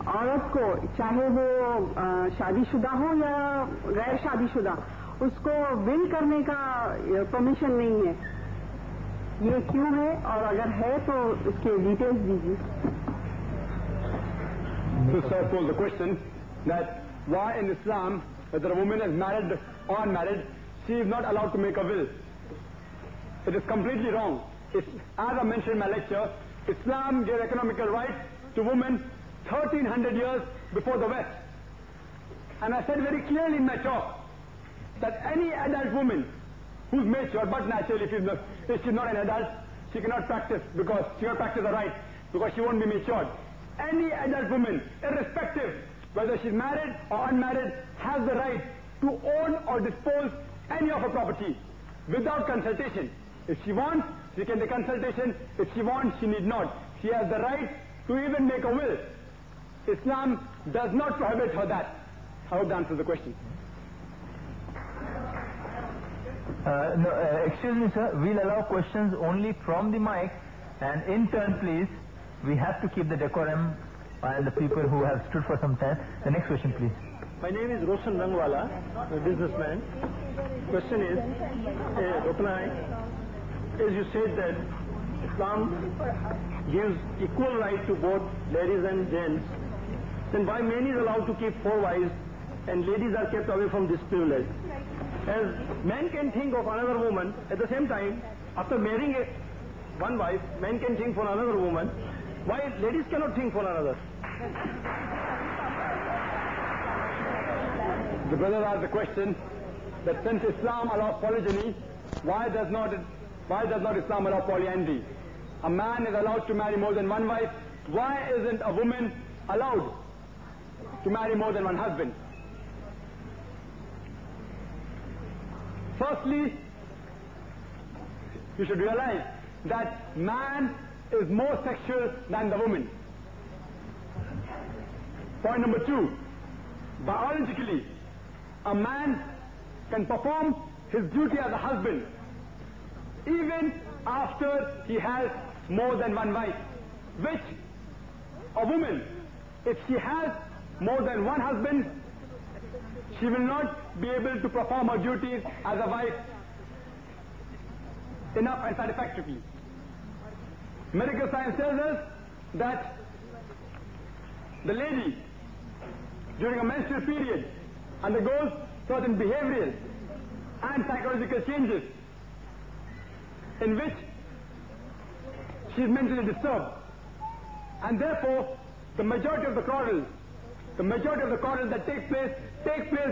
औरत को, चाहे वो शादीशुदा हो या गैर शादीशुदा, उसको विल करने का परमिशन नहीं है, ये क्यों है, और अगर है तो उसके डिटेल्स दीजिए। So sir posed the question that why in Islam, whether a woman is married or unmarried, she is not allowed to make a will. It is completely wrong. As I mentioned in my lecture, Islam gave economical rights to women 1300 years before the West. And I said very clearly in my talk that any adult woman who's mature, but naturally if she's not an adult, she cannot practice, because she cannot practice the right, because she won't be matured. Any adult woman, irrespective whether she's married or unmarried, has the right to own or dispose any of her property without consultation. If she wants, she can take consultation. If she wants, she need not. She has the right to even make a will. Islam does not prohibit her that. I hope that answers the question. Excuse me, sir. We'll allow questions only from the mic, and in turn, please, we have to keep the decorum and the people who have stood for some time. The next question, please. My name is Roshan Rangwala, a businessman. Question is, Dr. Naik, as you said that Islam gives equal right to both ladies and gents, then why man is allowed to keep 4 wives and ladies are kept away from this privilege? As man can think of another woman, at the same time, after marrying one wife, man can think for another woman. Why ladies cannot think for another? The brother asked the question that since Islam allows polygyny, why does not Islam allow polyandry? A man is allowed to marry more than one wife. Why isn't a woman allowed to marry more than one husband? Firstly, you should realize that man is more sexual than the woman. Point number 2, biologically, a man can perform his duty as a husband even after he has more than one wife, which a woman, if she has more than one husband, she will not be able to perform her duties as a wife enough and satisfactorily. Medical science tells us that the lady during a menstrual period undergoes certain behavioral and psychological changes in which she is mentally disturbed, and therefore the majority of the quarrels that take place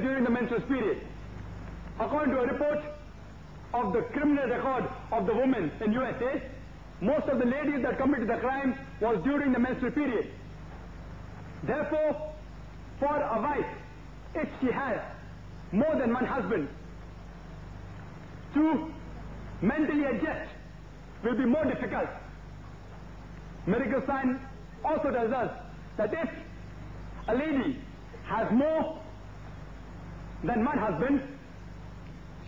during the menstrual period. According to a report of the criminal record of the women in U.S.A, most of the ladies that committed the crime was during the menstrual period. Therefore, for a wife, if she has more than one husband, to mentally adjust will be more difficult. Medical science also tells us that if a lady has more than one husband,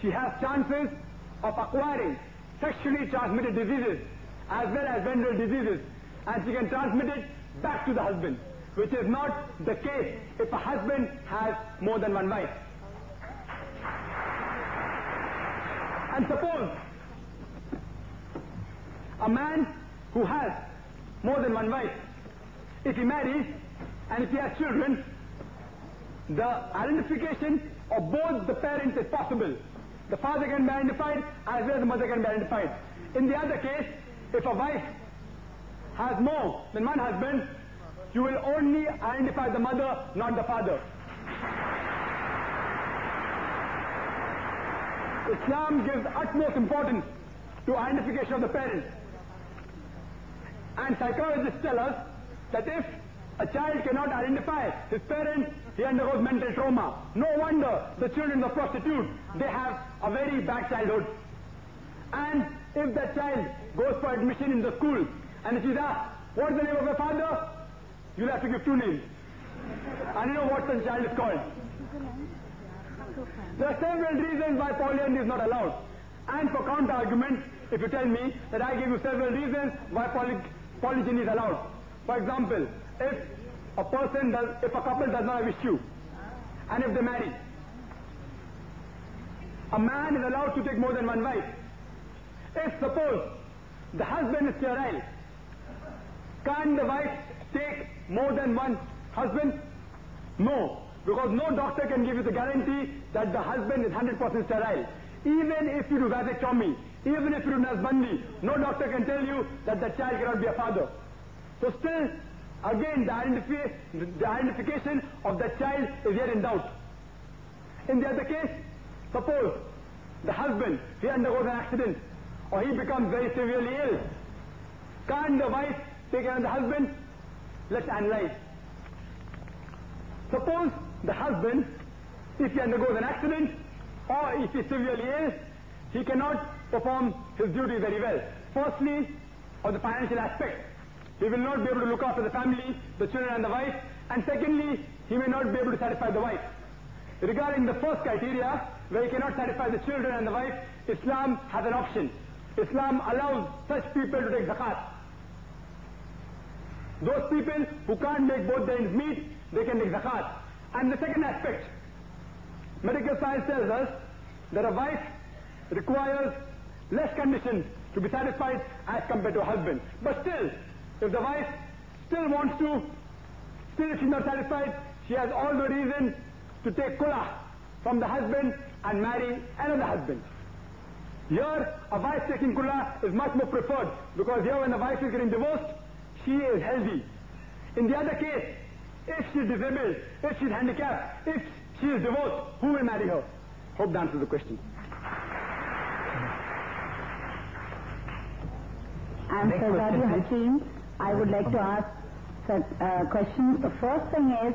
she has chances of acquiring sexually transmitted diseases as well as venereal diseases, and she can transmit it back to the husband, which is not the case if a husband has more than one wife. And suppose a man who has more than one wife, if he marries and if he has children, the identification of both the parents is possible. The father can be identified as well as the mother can be identified. In the other case, if a wife has more than one husband, you will only identify the mother, not the father. Islam gives utmost importance to identification of the parents. And psychologists tell us that if a child cannot identify his parents, he undergoes mental trauma. No wonder the children of prostitutes, they have a very bad childhood. And if that child goes for admission in the school, and if he's asked, what's the name of your father? You'll have to give 2 names. And you know what the child is called. There are several reasons why polyandry is not allowed. And for counter-argument, if you tell me that I give you several reasons why polygyny is allowed. For example, if a couple does not have issue, and if they marry, a man is allowed to take more than one wife. If suppose the husband is sterile, can't the wife take more than one husband? No, because no doctor can give you the guarantee that the husband is 100% sterile. Even if you do vasectomy, even if you do nasbandi, no doctor can tell you that the child cannot be a father. So still, again, the identification of the child is yet in doubt. In the other case, suppose the husband, he undergoes an accident, or he becomes very severely ill. Can't the wife take care of the husband? let's analyze. Suppose the husband, if he undergoes an accident or if he's severely ill, he cannot perform his duty very well. Firstly, on the financial aspect, he will not be able to look after the family, the children and the wife, and secondly, he may not be able to satisfy the wife. Regarding the first criteria, where he cannot satisfy the children and the wife, Islam has an option. Islam allows such people to take zakat. Those people who can't make both the ends meet, they can take zakat. And the second aspect, medical science tells us that a wife requires less conditions to be satisfied as compared to a husband. But still, if the wife still wants to, still if she's not satisfied, she has all the reason to take kula from the husband and marry another husband. Here, a wife taking kula is much more preferred, because here when the wife is getting divorced, she is healthy. In the other case, if she's disabled, if she's handicapped, if she is divorced, who will marry her? Hope that answers the question. I'm Shahzadi Hakeem. I would like to ask questions. The first thing is,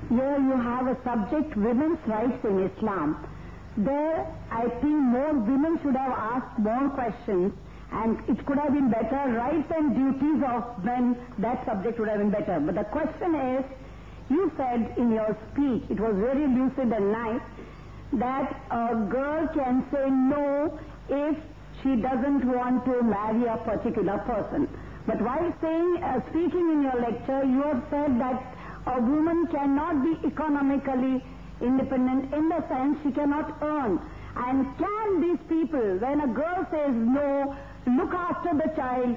here you have a subject, women's rights in Islam. There, I think more women should have asked more questions, and it could have been better. Rights and duties of men, that subject would have been better. But the question is, you said in your speech, it was very lucid and nice, that a girl can say no if she doesn't want to marry a particular person. But while speaking in your lecture, you have said that a woman cannot be economically independent in the sense she cannot earn. And can these people, when a girl says no, look after the child,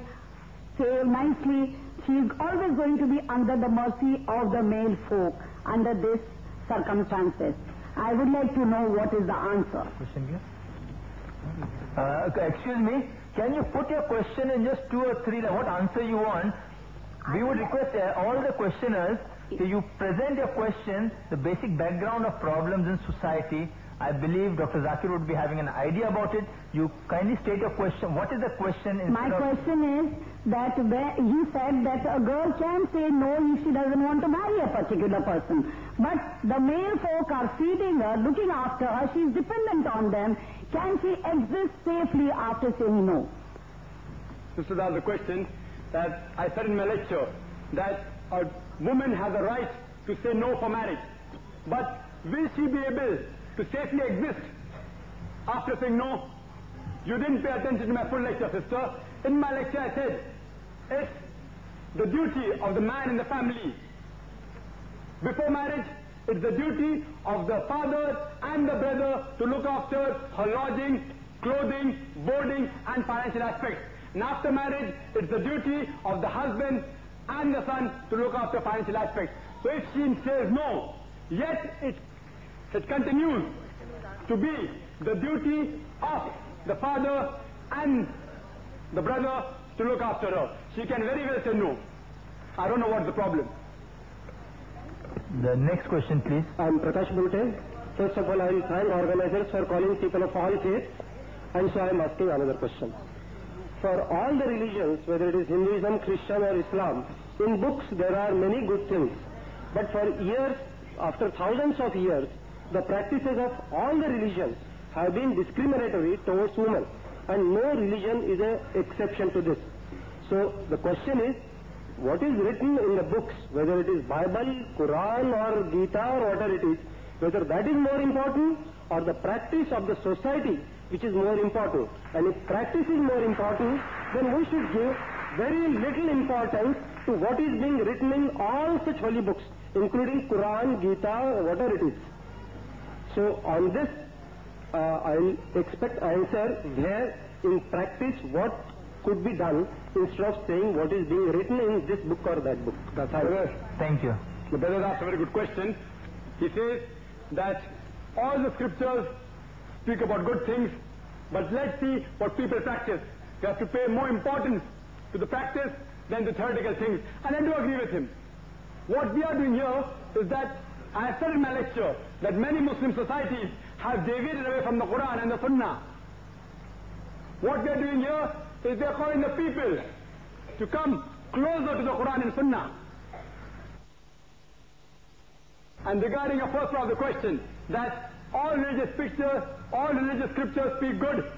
say nicely, she is always going to be under the mercy of the male folk under these circumstances? I would like to know what is the answer. Question here? Excuse me, can you put your question in just 2 or 3, what answer you want? We would request all the questioners that you present your question, the basic background of problems in society. I believe Dr. Zakir would be having an idea about it. You kindly state your question. What is the question? My question is that he said that a girl can say no if she doesn't want to marry a particular person. But the male folk are feeding her, looking after her, she's dependent on them. Can she exist safely after saying no? This is the question that I said in my lecture, that a woman has a right to say no for marriage. But will she be able to safely exist after saying no? You didn't pay attention to my full lecture, sister. In my lecture I said, it's the duty of the man in the family. Before marriage, it's the duty of the father and the brother to look after her lodging, clothing, boarding and financial aspects. And after marriage, it's the duty of the husband and the son to look after financial aspects. So if she says no, yet it continues to be the duty of the father and the brother to look after her. She can very well say no. I don't know what's the problem. The next question, please. I'm Prakash Bulte. First of all, I will thank organizers for calling people of all faiths, and so I am asking another question. For all the religions, whether it is Hinduism, Christian or Islam, in books there are many good things. But for years, after thousands of years, the practices of all the religions have been discriminatory towards women, and no religion is an exception to this. So the question is, what is written in the books, whether it is Bible, Qur'an or Gita or whatever it is, whether that is more important or the practice of the society which is more important. And if practice is more important, then we should give very little importance to what is being written in all such holy books, including Quran, Gita, whatever it is. So on this, I'll expect answer where in practice what could be done instead of saying what is being written in this book or that book. That's how it is. Thank you. The brother asked a very good question. He says that all the scriptures speak about good things, but let's see what people practice. We have to pay more importance to the practice than the theoretical things. And I do agree with him. What we are doing here is that, I have said in my lecture, that many Muslim societies have deviated away from the Qur'an and the Sunnah. What we are doing here is they are calling the people to come closer to the Qur'an and Sunnah. And regarding your first part of the question, that all religious scriptures speak good.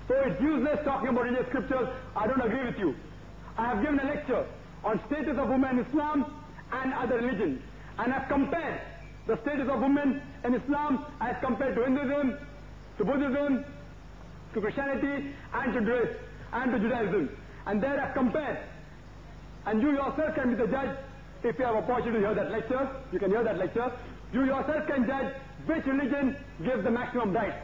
So it's useless talking about religious scriptures. I don't agree with you. I have given a lecture on status of women in Islam and other religions. And I've compared the status of women in Islam as compared to Hinduism, to Buddhism, to Christianity, and to Judaism. And there I've compared. And you yourself can be the judge. If you have opportunity to hear that lecture, you can hear that lecture. You yourself can judge which religion gives the maximum rights.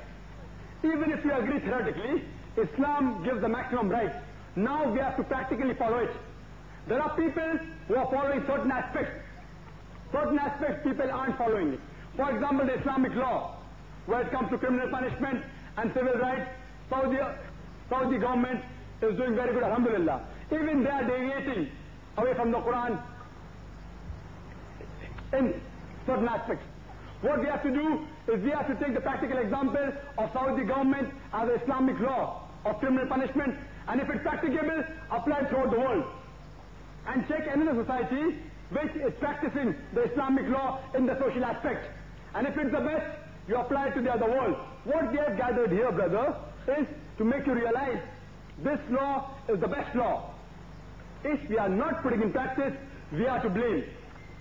Even if you agree theoretically, Islam gives the maximum rights. Now we have to practically follow it. There are people who are following certain aspects. Certain aspects people aren't following it. For example, the Islamic law, where it comes to criminal punishment and civil rights, Saudi government is doing very good, alhamdulillah. Even they are deviating away from the Qur'an in certain aspects. What we have to do is we have to take the practical example of Saudi government as an Islamic law of criminal punishment, and if it's practicable, apply it throughout the world. And check another society which is practicing the Islamic law in the social aspect. And if it's the best, you apply it to the other world. What we have gathered here, brother, is to make you realize this law is the best law. If we are not putting in practice, we are to blame,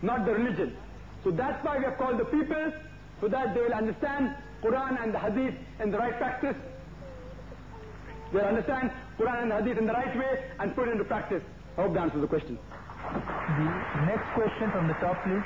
not the religion. So that's why we have called the people, so that they will understand Qur'an and the Hadith in the right practice. They'll understand Qur'an and the Hadith in the right way and put it into practice. I hope that answers the question. The next question from the top, please.